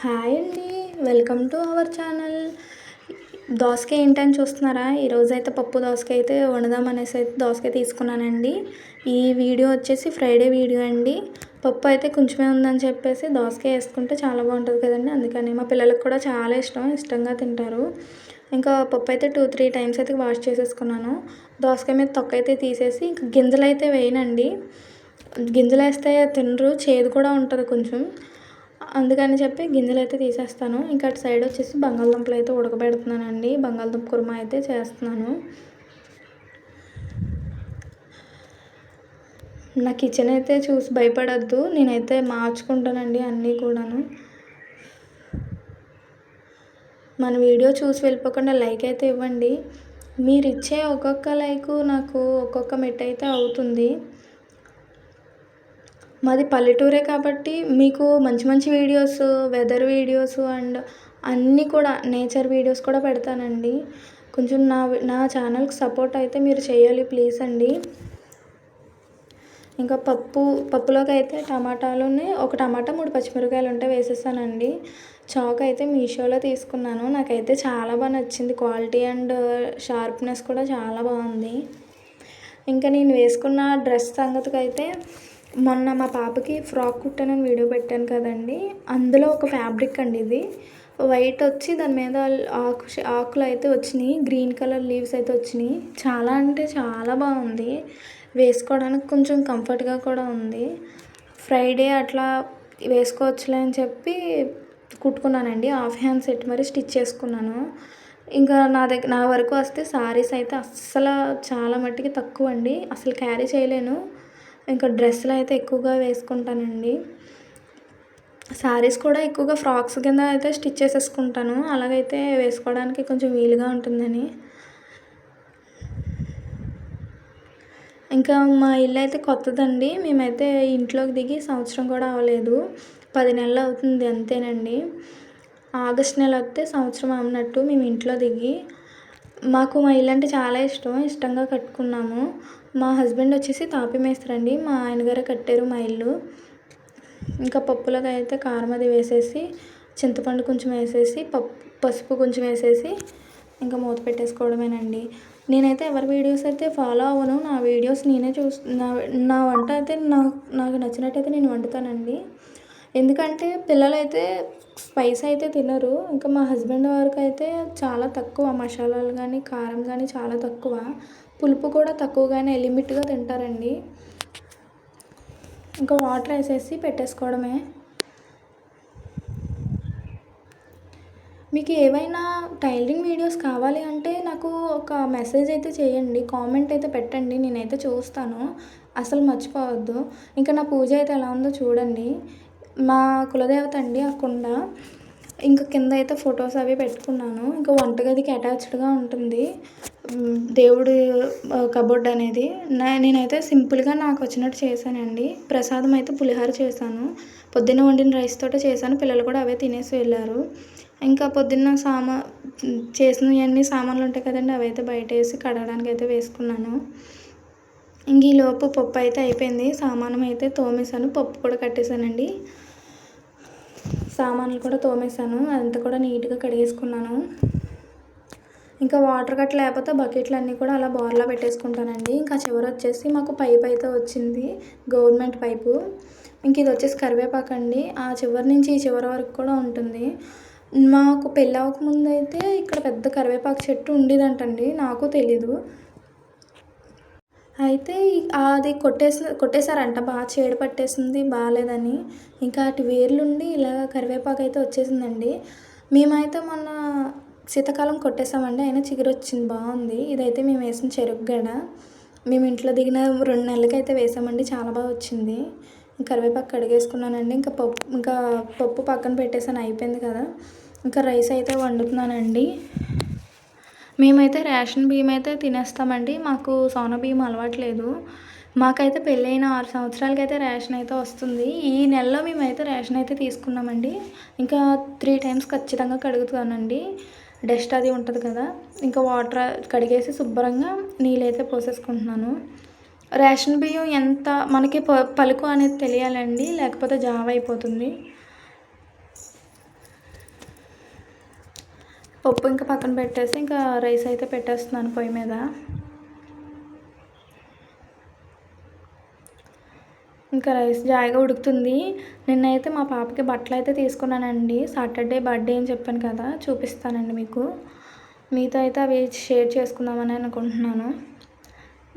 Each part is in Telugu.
హాయ్ అండి. Welcome to our channel. దోసకాయ ఏంటని చూస్తున్నారా? ఈరోజైతే పప్పు దోసకాయ అయితే వండుదామనేసి అయితే దోసకాయ తీసుకున్నానండి. ఈ వీడియో వచ్చేసి ఫ్రైడే వీడియో అండి. పప్పు అయితే కొంచెమే ఉందని చెప్పేసి దోసకాయ వేసుకుంటే చాలా బాగుంటుంది కదండి. అందుకని మా పిల్లలకు కూడా చాలా ఇష్టంగా తింటారు. ఇంకా పప్పు అయితే 2-3 టైమ్స్ అయితే వాష్ చేసేసుకున్నాను. దోసకాయ మీద తొక్క అయితే తీసేసి ఇంకా గింజలు అయితే వేయనండి. గింజలు వేస్తే తినరు, చేదు కూడా ఉంటుంది కొంచెం. అందుకని చెప్పి గింజలు అయితే తీసేస్తాను. ఇంకా అటు సైడ్ వచ్చేసి బంగాళదుంపలు అయితే ఉడకబెడుతున్నానండి. బంగాళదుంప కుర్మా అయితే చేస్తున్నాను. నా కిచెన్ అయితే చూసి భయపడద్దు, నేనైతే మార్చుకుంటానండి అన్నీ కూడాను. మన వీడియో చూసి వెళ్ళిపోకుండా లైక్ అయితే ఇవ్వండి. మీరు ఇచ్చే ఒక్కొక్క లైకు నాకు ఒక్కొక్క మెట్టు అయితే అవుతుంది. మాది పల్లెటూరే కాబట్టి మీకు మంచి మంచి వీడియోస్, వెదర్ వీడియోస్ అండ్ అన్నీ కూడా నేచర్ వీడియోస్ కూడా పెడతానండి. కొంచెం నా ఛానల్కి సపోర్ట్ అయితే మీరు చేయాలి ప్లీజ్ అండి. ఇంకా పప్పులోకి అయితే టమాటాలుని ఒక టమాటా 3 పచ్చిమిరపకాయలు ఉంటే వేసేసానండి. చాకు అయితే మీషోలో తీసుకున్నాను. నాకైతే చాలా బాగా నచ్చింది. క్వాలిటీ అండ్ షార్ప్నెస్ కూడా చాలా బాగుంది. ఇంకా నేను వేసుకున్న డ్రెస్ సంగతికైతే మొన్న మా పాపకి ఫ్రాక్ కుట్టానని వీడియో పెట్టాను కదండి. అందులో ఒక ఫ్యాబ్రిక్ అండి ఇది. వైట్ వచ్చి దాని మీద ఆకులు అయితే వచ్చినాయి, గ్రీన్ కలర్ లీవ్స్ అయితే వచ్చినాయి. చాలా అంటే చాలా బాగుంది. వేసుకోవడానికి కొంచెం కంఫర్ట్గా కూడా ఉంది. ఫ్రైడే అట్లా వేసుకోవచ్చులే అని చెప్పి కుట్టుకున్నానండి. హాఫ్ హ్యాండ్ సెట్ మరి స్టిచ్ చేసుకున్నాను. ఇంకా నా వరకు వస్తే శారీస్ అయితే అస్సలు చాలా మట్టుకి తక్కువ అండి. అసలు క్యారీ చేయలేను. ఇంకా డ్రెస్సులు అయితే ఎక్కువగా వేసుకుంటానండి. శారీస్ కూడా ఎక్కువగా ఫ్రాక్స్ కింద అయితే స్టిచ్ చేసేసుకుంటాను. అలాగైతే వేసుకోవడానికి కొంచెం వీలుగా ఉంటుందని. ఇంకా మా ఇల్లు అయితే కొత్తదండి. మేమైతే ఇంట్లోకి దిగి సంవత్సరం కూడా అవ్వలేదు, 10 నెలలు అవుతుంది అంతేనండి. ఆగస్ట్ నెల వస్తే సంవత్సరం అన్నట్టు మేము ఇంట్లో దిగి. మాకు మా ఇల్లు అంటే చాలా ఇష్టంగా కట్టుకున్నాము. మా హస్బెండ్ వచ్చేసి తాపీ మేస్త్రి అండి. మా ఆయనగారే కట్టారు మా ఇల్లు. ఇంకా పప్పులోకి అయితే కారం అది వేసేసి, చింతపండు కొంచెం వేసేసి, పసుపు కొంచెం వేసేసి ఇంకా మూత పెట్టేసుకోవడమేనండి. నేనైతే ఎవరి వీడియోస్ అయితే ఫాలో అవ్వను. నా వీడియోస్ నేనే నా వంట అయితే నాకు నచ్చినట్టయితే నేను వండుతానండి. ఎందుకంటే పిల్లలైతే స్పైస్ అయితే తినరు. ఇంకా మా హస్బెండ్ వారికి అయితే చాలా తక్కువ మసాలాలు కానీ కారం కానీ చాలా తక్కువ, పులుపు కూడా తక్కువగానే లిమిట్గా తింటారండి. ఇంకా వాటర్ వేసేసి పెట్టేసుకోవడమే. మీకు ఏవైనా టైలరింగ్ వీడియోస్ కావాలి అంటే నాకు ఒక మెసేజ్ అయితే చేయండి, కామెంట్ అయితే పెట్టండి, నేనైతే చూస్తాను. అసలు మర్చిపోవద్దు. ఇంకా నా పూజ అయితే ఎలా ఉందో చూడండి. మా కులదేవత అండి ఆ కుండ. ఇంకా కింద అయితే ఫొటోస్ అవి పెట్టుకున్నాను. ఇంకా వంటగదికి అటాచ్డ్గా ఉంటుంది దేవుడి కబోర్డ్ అనేది. నేనైతే సింపుల్గా నాకు వచ్చినట్టు చేశానండి. ప్రసాదం అయితే పులిహోర చేశాను. పొద్దున్న వండిన రైస్ తోటే చేశాను. పిల్లలు కూడా అవే తినేసి వెళ్ళారు. ఇంకా పొద్దున్న చేసినవన్నీ సామాన్లు ఉంటాయి కదండి, అవి అయితే బయట వేసి కడగడానికి అయితే వేసుకున్నాను. ఇంక ఈలోపు పప్పు అయితే అయిపోయింది. సామానం అయితే తోమేశాను, పప్పు కూడా కట్టేశానండి. సామాన్లు కూడా తోమేశాను, అదంతా కూడా నీట్గా కడిగేసుకున్నాను. ఇంకా వాటర్ కట్ట లేకపోతే బకెట్లు అన్నీ కూడా అలా బోర్లా పెట్టేసుకుంటానండి. ఇంకా చివరి వచ్చేసి మాకు పైప్ అయితే వచ్చింది, గవర్నమెంట్ పైపు. ఇంక ఇది వచ్చేసి కరివేపాకు అండి. ఆ చివరి నుంచి ఈ చివరి వరకు కూడా ఉంటుంది. మాకు పెళ్ళి అవ్వకముందు అయితే ఇక్కడ పెద్ద కరివేపాకు చెట్టు ఉండేదంటండి, నాకు తెలీదు. అయితే అది కొట్టేశారంట, బాగా చీడ పట్టేసింది, బాగాలేదని. ఇంకా అటు వేర్లుండి ఇలా కరివేపాకు అయితే వచ్చేసిందండి. మేమైతే మొన్న శీతాకాలం కొట్టేసామండి, అయినా చిగురు వచ్చింది, బాగుంది. ఇదైతే మేము వేసిన చెరుకు గడ. మేము ఇంట్లో దిగిన 2 నెలలకైతే వేసామండి, చాలా బాగా వచ్చింది. కరివేపాకు కడిగేసుకున్నానండి. ఇంకా పప్పు పక్కన పెట్టేసాను, అయిపోయింది కదా. ఇంకా రైస్ అయితే వండుతున్నానండి. మేమైతే రేషన్ బియ్యం అయితే తినేస్తామండి. మాకు సోనా బియ్యం అలవాట్లేదు. మాకైతే పెళ్ళైన 6 సంవత్సరాలకైతే రేషన్ అయితే వస్తుంది. ఈ నెలలో మేమైతే రేషన్ అయితే తీసుకున్నామండి. ఇంకా 3 టైమ్స్ ఖచ్చితంగా కడుగుతానండి, డస్ట్ అది ఉంటుంది కదా. ఇంకా వాటర్ కడిగేసి శుభ్రంగా నీళ్ళైతే పోసేసుకుంటున్నాను. రేషన్ బియ్యం ఎంత మనకి పలుకు అనేది తెలియాలండి, లేకపోతే జావ అయిపోతుంది. పప్పు ఇంకా పక్కన పెట్టేసి ఇంకా రైస్ అయితే పెట్టేస్తున్నాను పొయ్యి మీద. ఇంకా రైస్ జాయిగా ఉడుకుతుంది. నిన్నైతే మా పాపకి బట్టలు అయితే తీసుకున్నానండి. సాటర్డే బర్త్డే అని చెప్పాను కదా, చూపిస్తానండి మీకు. మీతో అయితే అవి షేర్ చేసుకుందామని అనుకుంటున్నాను.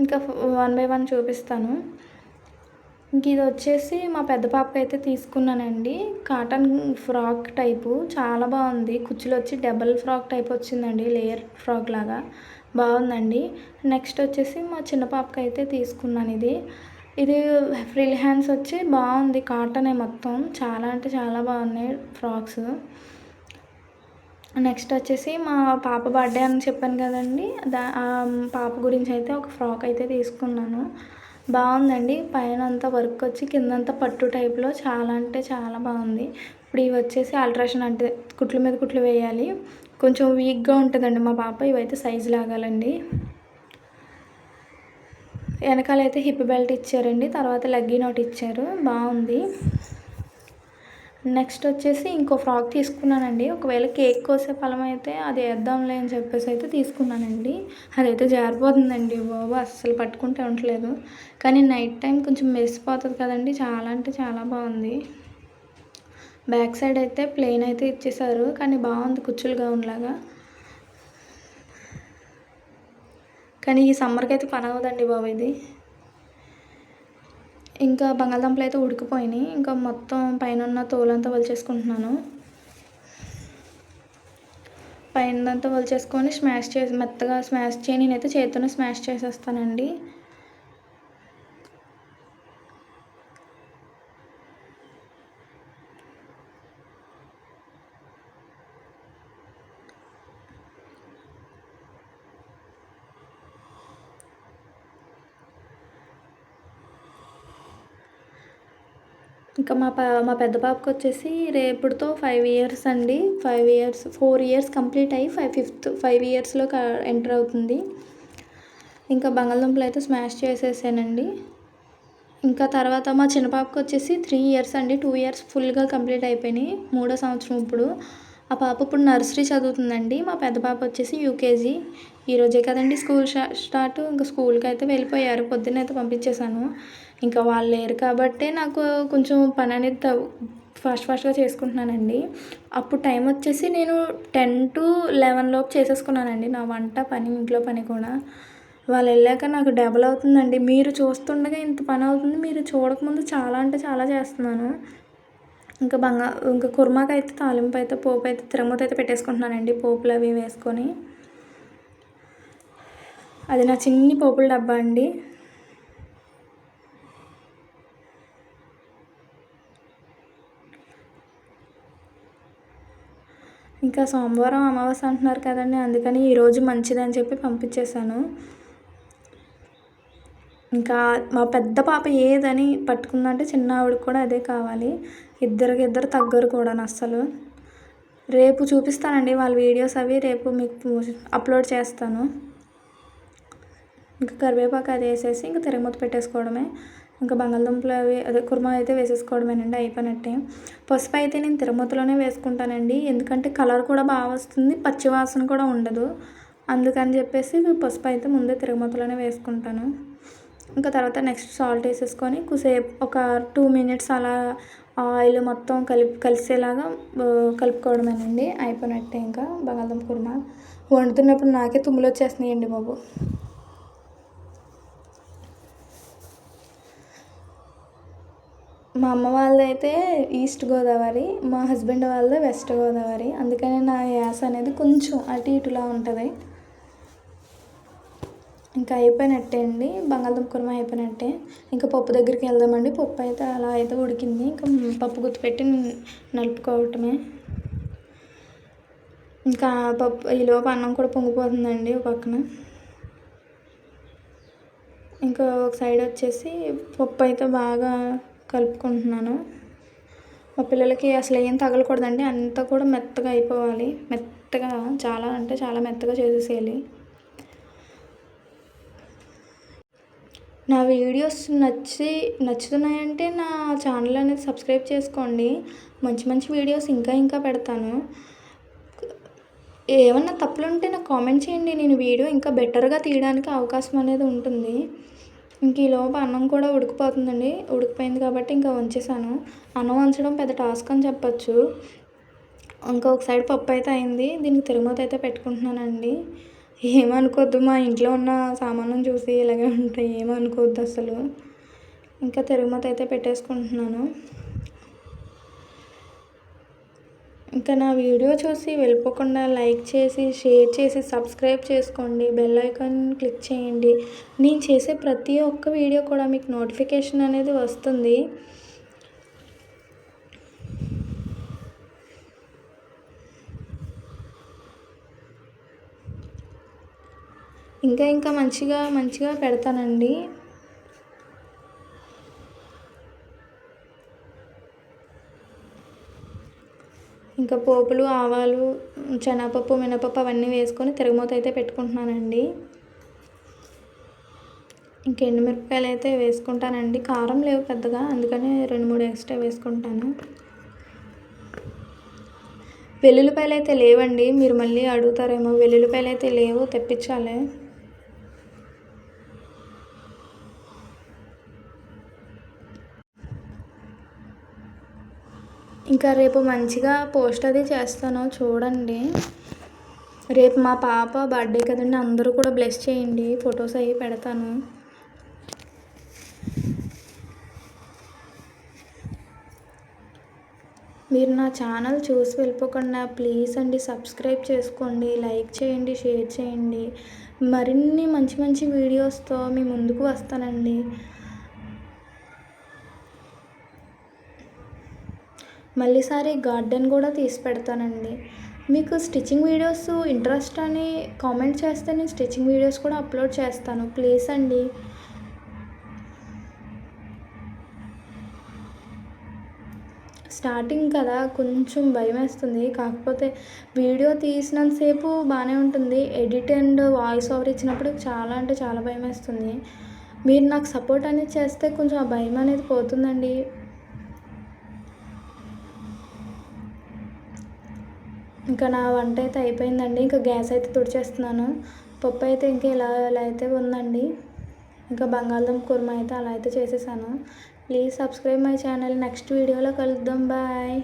ఇంకా 1 బై 1 చూపిస్తాను. ఇంక ఇది వచ్చేసి మా పెద్ద పాపకి అయితే తీసుకున్నానండి. కాటన్ ఫ్రాక్ టైపు చాలా బాగుంది. కుచ్చులు వచ్చి డబల్ ఫ్రాక్ టైప్ వచ్చిందండి, లేయర్ ఫ్రాక్ లాగా బాగుందండి. నెక్స్ట్ వచ్చేసి మా చిన్న పాపకి అయితే తీసుకున్నాను. ఇది ఫ్రిల్ హ్యాండ్స్ వచ్చి బాగుంది. కాటనే మొత్తం, చాలా అంటే చాలా బాగున్నాయి ఫ్రాక్స్. నెక్స్ట్ వచ్చేసి మా పాప బర్త్డే అని చెప్పాను కదండి, పాప గురించి అయితే ఒక ఫ్రాక్ అయితే తీసుకున్నాను. బాగుందండి. పైన అంతా వర్క్ వచ్చి కిందంతా పట్టు టైప్లో చాలా అంటే చాలా బాగుంది. ఇప్పుడు ఇవి వచ్చేసి ఆల్ట్రేషన్ అంటే కుట్ల మీద కుట్లు వేయాలి. కొంచెం వీక్గా ఉంటుందండి మా పాప. ఇవైతే సైజు లాగాలండి. వెనకాలైతే హిప్ బెల్ట్ ఇచ్చారండి. తర్వాత లెగ్గిన్ ఒకటి ఇచ్చారు, బాగుంది. నెక్స్ట్ వచ్చేసి ఇంకో ఫ్రాక్ తీసుకున్నానండి. ఒకవేళ కేక్ కోసే ఫలం అయితే అది వేద్దాంలే అని చెప్పేసి అయితే తీసుకున్నానండి. అదైతే జారిపోతుందండి బాబు, అస్సలు పట్టుకుంటే ఉండట్లేదు. కానీ నైట్ టైం కొంచెం మెరిసిపోతుంది కదండి, చాలా అంటే చాలా బాగుంది. బ్యాక్ సైడ్ అయితే ప్లెయిన్ అయితే ఇచ్చేసారు, కానీ బాగుంది కుచ్చులు గౌన్ లాగా. కానీ ఈ సమ్మర్కి అయితే పని అవ్వదండి బాబు ఇది. ఇంకా బంగాళదుంపలు అయితే ఉడికిపోయినాయి. ఇంకా మొత్తం పైన ఉన్న తోలంతా వలిచేసుకుంటున్నాను. పైనంతా వలిచేసుకొని మెత్తగా స్మాష్ చేసి నేనైతే చేతితోనే స్మాష్ చేసేస్తానండి. ఇంకా మా పెద్ద పాపకి వచ్చేసి రేపుతో 5 ఇయర్స్ అండి. 4 ఇయర్స్ కంప్లీట్ అయ్యి 5 ఇయర్స్లో ఎంటర్ అవుతుంది. ఇంకా బంగాళదుంపలు అయితే స్మాష్ చేసేసానండి. ఇంకా తర్వాత మా చిన్న పాపకి వచ్చేసి 3 ఇయర్స్ అండి. 2 ఇయర్స్ ఫుల్గా కంప్లీట్ అయిపోయినాయి. 3వ సంవత్సరం ఇప్పుడు. ఆ పాప ఇప్పుడు నర్సరీ చదువుతుందండి. మా పెద్ద పాప వచ్చేసి యూకేజీ. ఈరోజే కదండి స్కూల్ స్టార్ట్. ఇంకా స్కూల్కి అయితే వెళ్ళిపోయారు. పొద్దున్న అయితే పంపించేశాను. ఇంకా వాళ్ళు లేరు కాబట్టి నాకు కొంచెం పని అనేది ఫాస్ట్గా చేసుకుంటున్నానండి. అప్పుడు టైం వచ్చేసి నేను 10 to 11 లోపు చేసేసుకున్నానండి నా వంట పని, ఇంట్లో పని కూడా. వాళ్ళు వెళ్ళాక నాకు డబల్ అవుతుందండి. మీరు చూస్తుండగా ఇంత పని అవుతుంది, మీరు చూడకముందు చాలా అంటే చాలా చేస్తున్నాను. ఇంకా కుర్మాకి అయితే తాలింపు అయితే పోపు అయితే తిరగమూత అయితే పెట్టేసుకుంటున్నానండి, పోపులు అవి వేసుకొని. అది నా చిన్ని పోపుల డబ్బా అండి. ఇంకా సోమవారం అమావాస్య అంటున్నారు కదండి, అందుకని ఈరోజు మంచిదని చెప్పి పంపించేశాను. ఇంకా మా పెద్ద పాప ఏదని పట్టుకుందంటే చిన్న ఆవిడకి కూడా అదే కావాలి. ఇద్దరు తగ్గరు కూడా అస్సలు. రేపు చూపిస్తానండి వాళ్ళ వీడియోస్ అవి, రేపు మీకు అప్లోడ్ చేస్తాను. ఇంకా కరివేపాకు అది వేసేసి ఇంకా తిరగమూత పెట్టేసుకోవడమే. ఇంకా బంగాళదుంపలు అవి కుర్మా అయితే వేసేసుకోవడమేనండి, అయిపోయినట్టే. పసుపు అయితే నేను తిరగమూతలోనే వేసుకుంటానండి, ఎందుకంటే కలర్ కూడా బాగా వస్తుంది, పచ్చివాసన కూడా ఉండదు. అందుకని చెప్పేసి పసుపు అయితే ముందే తిరగమూతలోనే వేసుకుంటాను. ఇంకా తర్వాత నెక్స్ట్ సాల్ట్ వేసేసుకొని కొద్దిసేపు ఒక 2 minutes అలా ఆయిల్ మొత్తం కలిసేలాగా కలుపుకోవడమేనండి, అయిపోయినట్టే. ఇంకా బంగాళదుంప కుర్మా వండుతున్నప్పుడు నాకే తుమ్ములు వచ్చేస్తున్నాయండి బాబు. మా అమ్మ వాళ్ళదైతే ఈస్ట్ గోదావరి, మా హస్బెండ్ వాళ్ళది వెస్ట్ గోదావరి. అందుకని నా యాస అనేది కొంచెం అటు ఇటులా ఉంటుంది. ఇంకా అయిపోయినట్టే అండి, బంగాళదుంప కుర్మా అయిపోయినట్టే. ఇంకా పప్పు దగ్గరికి వెళ్దామండి. పప్పు అయితే అలా అయితే ఉడికింది. ఇంకా పప్పు గుత్తి పెట్టి నలుపుకోవటమే. ఇంకా పప్పు ఈలోపు అన్నం కూడా పొంగిపోతుందండి ఒక పక్కన. ఇంకా ఒక సైడ్ వచ్చేసి పప్పు అయితే బాగా కలుపుకుంటున్నాను. మా పిల్లలకి అసలు ఏం తగలకూడదండి, అంతా కూడా మెత్తగా అయిపోవాలి. మెత్తగా చాలా అంటే చాలా మెత్తగా చేసేసేయాలి. నా వీడియోస్ నచ్చుతున్నాయంటే నా ఛానల్ అనేది సబ్స్క్రైబ్ చేసుకోండి. మంచి వీడియోస్ ఇంకా పెడతాను. ఏమన్నా తప్పులుంటే నాకు కామెంట్ చేయండి. నేను వీడియో ఇంకా బెటర్‌గా తీయడానికి అవకాశం అనేది ఉంటుంది. ఇంక ఈలోపు అన్నం కూడా ఉడికిపోతుందండి. ఉడికిపోయింది కాబట్టి ఇంకా వంచేసాను. అన్నం వంచడం పెద్ద టాస్క్ అని చెప్పొచ్చు. ఇంకొక సైడ్ పప్పయితే అయింది. దీనికి తిరుమూత అయితే పెట్టుకుంటున్నానండి. ఏమనుకోవద్దు, మా ఇంట్లో ఉన్న సామాన్లను చూసి ఇలాగే ఉంటాయి. ఏమనుకోవద్దు అసలు. ఇంకా తిరుమూత అయితే పెట్టేసుకుంటున్నాను. ఇంకా నా వీడియో చూసి వెళ్ళిపోకుండా లైక్ చేసి, షేర్ చేసి, సబ్స్క్రైబ్ చేసుకోండి. బెల్ ఐకాన్ క్లిక్ చేయండి. నేను చేసే ప్రతి ఒక్క వీడియో కూడా మీకు నోటిఫికేషన్ అనేది వస్తుంది. ఇంకా మంచిగా పెడతానండి. ఇంకా పోపులు, ఆవాలు, శనగపప్పు, మినపప్పు అవన్నీ వేసుకొని తిరగమూత అయితే పెట్టుకుంటున్నానండి. ఇంక ఎండుమిరపకాయలు అయితే వేసుకుంటానండి. కారం లేవు పెద్దగా, అందుకని 2, 3 ఎక్స్ట్రా వేసుకుంటాను. వెల్లుల్లిపాయలు అయితే లేవండి. మీరు మళ్ళీ అడుగుతారేమో, వెల్లుల్లిపాయలు అయితే లేవు, తెప్పించాలి. ఇంకా రేపు మంచిగా పోస్ట్ అది చేస్తాను, చూడండి. రేపు మా పాప బర్త్డే కదండి, అందరూ కూడా బ్లెస్ చేయండి. ఫొటోస్ అవి పెడతాను. మీరు నా ఛానల్ చూసి వెళ్ళిపోకుండా ప్లీజ్ అండి సబ్స్క్రైబ్ చేసుకోండి, లైక్ చేయండి, షేర్ చేయండి. మరిన్ని మంచి వీడియోస్తో మీ ముందుకు వస్తానండి. మళ్ళీసారి గార్డెన్ కూడా తీసి పెడతానండి. మీకు స్టిచ్చింగ్ వీడియోస్ ఇంట్రెస్ట్ అని కామెంట్ చేస్తే నేను స్టిచ్చింగ్ వీడియోస్ కూడా అప్లోడ్ చేస్తాను. ప్లీజ్ అండి. స్టార్టింగ్ కదా, కొంచెం భయమేస్తుంది. కాకపోతే వీడియో తీసినంతసేపు బాగానే ఉంటుంది. ఎడిట్ అండ్ వాయిస్ ఓవర్ ఇచ్చినప్పుడు చాలా అంటే చాలా భయమేస్తుంది. మీరు నాకు సపోర్ట్ అనేది చేస్తే కొంచెం ఆ భయం అనేది పోతుందండి. ఇంకా నా వంట అయితే అయిపోయిందండి. ఇంకా గ్యాస్ అయితే తుడిచేస్తున్నాను. పప్పు అయితే ఇంకా ఇలా అయితే ఉందండి. ఇంకా బంగాళదుంప కుర్మా అయితే అలా అయితే చేసేసాను. Please subscribe my channel. Next వీడియోలో కలుద్దాం. బాయ్.